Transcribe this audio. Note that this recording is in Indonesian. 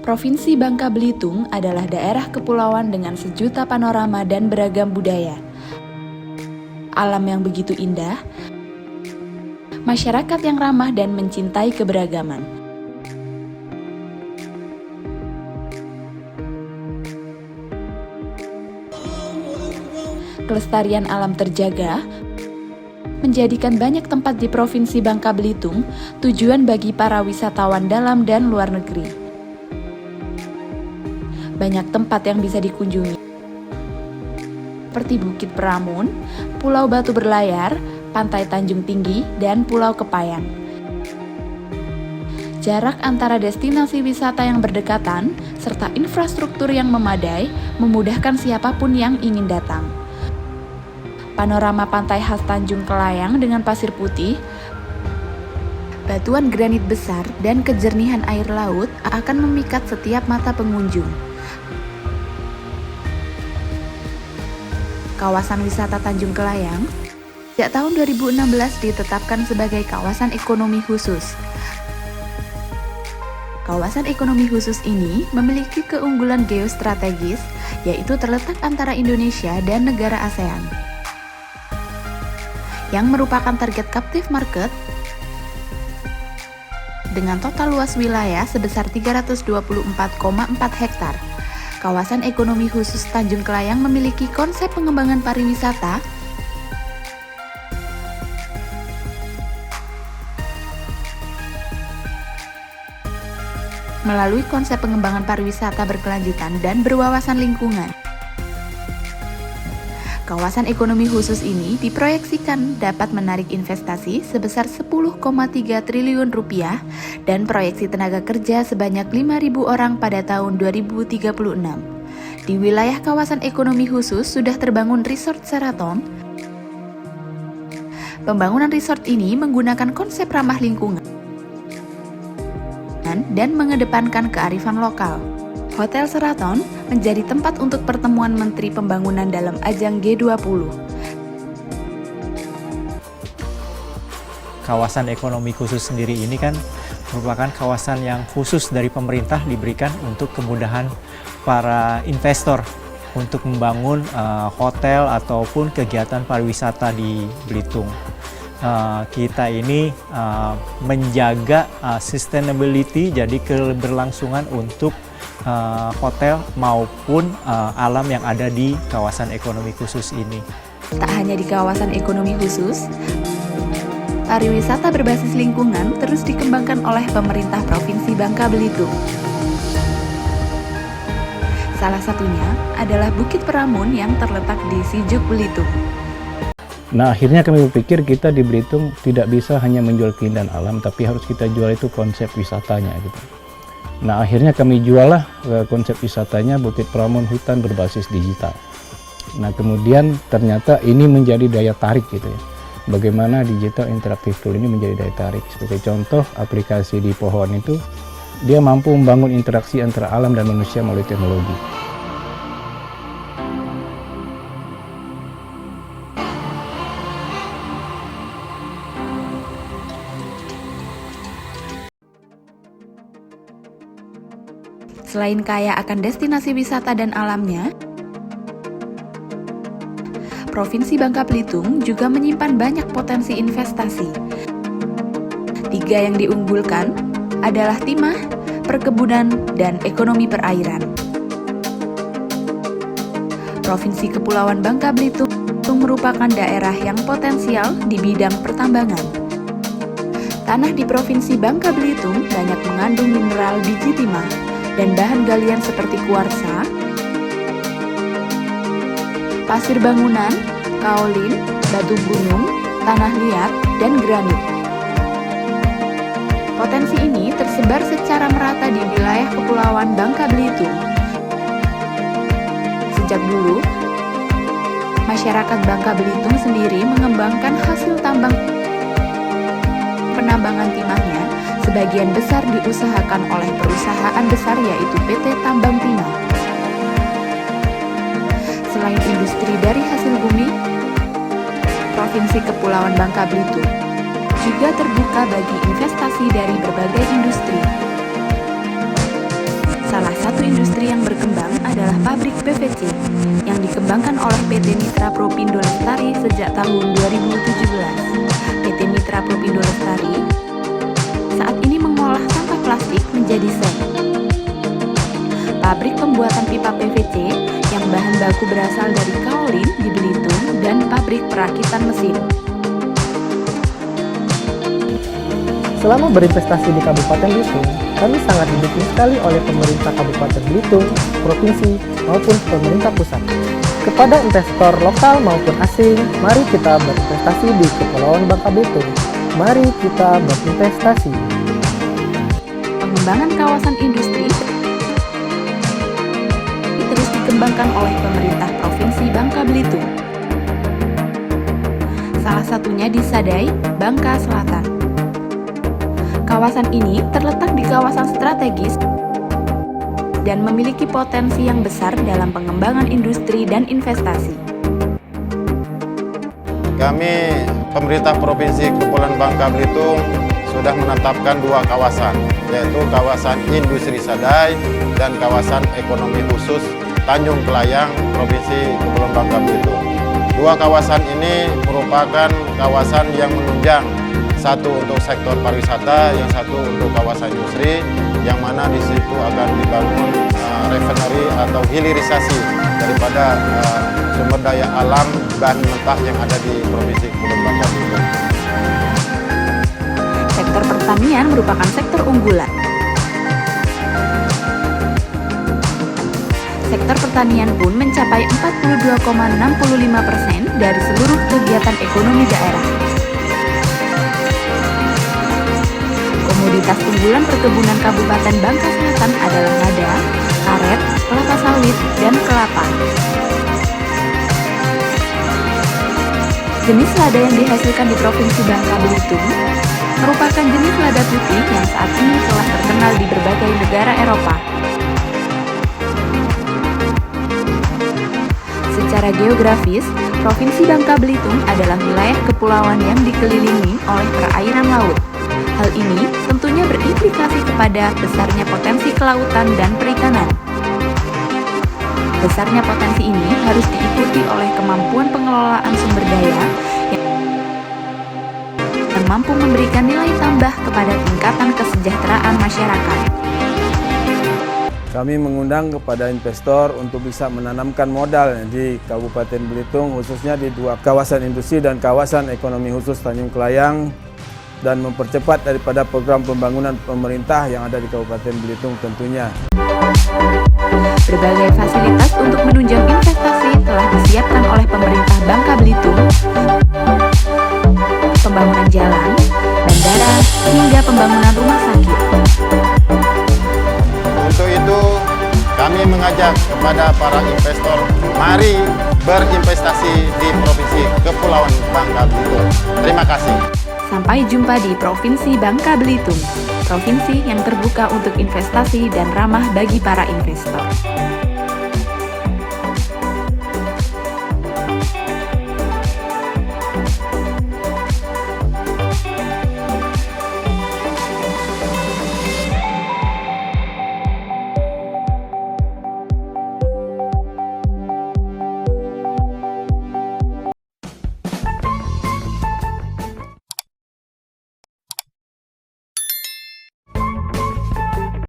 Provinsi Bangka Belitung adalah daerah kepulauan dengan sejuta panorama dan beragam budaya. Alam yang begitu indah, masyarakat yang ramah dan mencintai keberagaman. Kelestarian alam terjaga menjadikan banyak tempat di Provinsi Bangka Belitung tujuan bagi para wisatawan dalam dan luar negeri. Banyak tempat yang bisa dikunjungi, seperti Bukit Peramun, Pulau Batu Berlayar, Pantai Tanjung Tinggi, dan Pulau Kepayang. Jarak antara destinasi wisata yang berdekatan serta infrastruktur yang memadai memudahkan siapapun yang ingin datang. Panorama pantai khas Tanjung Kelayang dengan pasir putih, batuan granit besar, dan kejernihan air laut akan memikat setiap mata pengunjung. Kawasan wisata Tanjung Kelayang sejak tahun 2016 ditetapkan sebagai kawasan ekonomi khusus. Kawasan ekonomi khusus ini memiliki keunggulan geostrategis, yaitu terletak antara Indonesia dan negara ASEAN, yang merupakan target captive market dengan total luas wilayah sebesar 324,4 hektar. Kawasan ekonomi khusus Tanjung Kelayang memiliki konsep pengembangan pariwisata melalui konsep pengembangan pariwisata berkelanjutan dan berwawasan lingkungan. Kawasan ekonomi khusus ini diproyeksikan dapat menarik investasi sebesar 10,3 triliun rupiah dan proyeksi tenaga kerja sebanyak 5.000 orang pada tahun 2036. Di wilayah kawasan ekonomi khusus sudah terbangun Resort Sheraton. Pembangunan resort ini menggunakan konsep ramah lingkungan dan mengedepankan kearifan lokal. Hotel Sheraton menjadi tempat untuk pertemuan Menteri Pembangunan dalam ajang G20. Kawasan ekonomi khusus sendiri ini kan merupakan kawasan yang khusus dari pemerintah diberikan untuk kemudahan para investor untuk membangun hotel ataupun kegiatan pariwisata di Belitung. Kita ini menjaga sustainability, jadi keberlangsungan untuk hotel maupun alam yang ada di kawasan ekonomi khusus ini. Tak hanya di kawasan ekonomi khusus, pariwisata berbasis lingkungan terus dikembangkan oleh pemerintah Provinsi Bangka Belitung. Salah satunya adalah Bukit Peramun yang terletak di Sijuk, Belitung. Nah, akhirnya kami berpikir kita di Belitung tidak bisa hanya menjual keindahan alam, tapi harus kita jual itu konsep wisatanya gitu. Nah, akhirnya kami jualah konsep wisatanya Bukit Peramun hutan berbasis digital. Nah, kemudian ternyata ini menjadi daya tarik gitu ya. Bagaimana digital interactive tool ini menjadi daya tarik. Sebagai contoh, aplikasi di pohon itu, dia mampu membangun interaksi antara alam dan manusia melalui teknologi. Selain kaya akan destinasi wisata dan alamnya, Provinsi Bangka Belitung juga menyimpan banyak potensi investasi. 3 yang diunggulkan adalah timah, perkebunan, dan ekonomi perairan. Provinsi Kepulauan Bangka Belitung merupakan daerah yang potensial di bidang pertambangan. Tanah di Provinsi Bangka Belitung banyak mengandung mineral biji timah dan bahan galian seperti kuarsa, pasir bangunan, kaolin, batu gunung, tanah liat, dan granit. Potensi ini tersebar secara merata di wilayah Kepulauan Bangka Belitung. Sejak dulu, masyarakat Bangka Belitung sendiri mengembangkan hasil tambang penambangan timahnya. Sebagian besar diusahakan oleh perusahaan besar yaitu PT Tambang Timah. Selain industri dari hasil bumi, Provinsi Kepulauan Bangka Belitung juga terbuka bagi investasi dari berbagai industri. industri yang berkembang adalah pabrik PVC yang dikembangkan oleh PT Mitra Propindo Lestari sejak tahun 2017. PT Mitra Propindo Lestari saat ini mengolah sampah plastik menjadi seng. Pabrik pembuatan pipa PVC yang bahan baku berasal dari kaolin di Belitung dan pabrik perakitan mesin. Selama berinvestasi di Kabupaten Belitung, kami sangat didukung sekali oleh pemerintah Kabupaten Belitung, provinsi, maupun pemerintah pusat. Kepada investor lokal maupun asing, mari kita berinvestasi di Kepulauan Bangka Belitung. Mari kita berinvestasi. Pengembangan kawasan industri terus dikembangkan oleh pemerintah Provinsi Bangka Belitung. Salah satunya di Sadai, Bangka Selatan. Kawasan ini terletak di kawasan strategis dan memiliki potensi yang besar dalam pengembangan industri dan investasi. Kami, pemerintah Provinsi Kepulauan Bangka Belitung, sudah menetapkan dua kawasan, yaitu kawasan industri Sadai dan kawasan ekonomi khusus Tanjung Kelayang, Provinsi Kepulauan Bangka Belitung. Dua kawasan ini merupakan kawasan yang menunjang, satu untuk sektor pariwisata, yang satu untuk kawasan industri, yang mana di situ akan dibangun refinery atau hilirisasi daripada sumber daya alam bahan mentah yang ada di Provinsi Kepulauan Bangka Belitung. Sektor pertanian merupakan sektor unggulan. Sektor pertanian pun mencapai 42,65% dari seluruh kegiatan ekonomi daerah. Komoditas unggulan perkebunan Kabupaten Bangka Selatan adalah lada, karet, kelapa sawit, dan kelapa. Jenis lada yang dihasilkan di Provinsi Bangka Belitung merupakan jenis lada putih yang saat ini telah terkenal di berbagai negara Eropa. Secara geografis, Provinsi Bangka Belitung adalah wilayah kepulauan yang dikelilingi oleh perairan laut. Hal ini tentunya berimplikasi kepada besarnya potensi kelautan dan perikanan. Besarnya potensi ini harus diikuti oleh kemampuan pengelolaan sumber daya yang mampu memberikan nilai tambah kepada tingkatan kesejahteraan masyarakat. Kami mengundang kepada investor untuk bisa menanamkan modal di Kabupaten Belitung, khususnya di dua kawasan industri dan kawasan ekonomi khusus Tanjung Kelayang, dan mempercepat daripada program pembangunan pemerintah yang ada di Kabupaten Belitung tentunya. Berbagai fasilitas untuk menunjang investasi telah disiapkan oleh pemerintah Bangka Belitung. Pembangunan jalan, bandara, hingga pembangunan rumah sakit. Untuk itu, kami mengajak kepada para investor, mari berinvestasi di Provinsi Kepulauan Bangka Belitung. Terima kasih. Sampai jumpa di Provinsi Bangka Belitung, provinsi yang terbuka untuk investasi dan ramah bagi para investor.